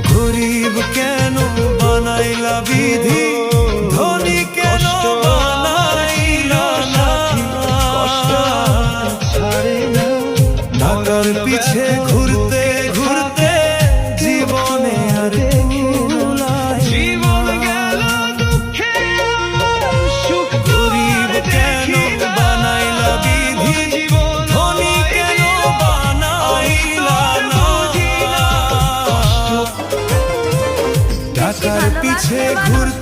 গরিব কেন বানাইলা বিধি, ধনী কেন বানাইলা সাথী, টাকার পিছে ঘুরতে ঘুরতে জীবনে আর জীবন গেল দুঃখে সুখ। গরিব কেন বানাইলা বিধি, ধনী কেন বানাইলা টাকার পিছে ঘুরতে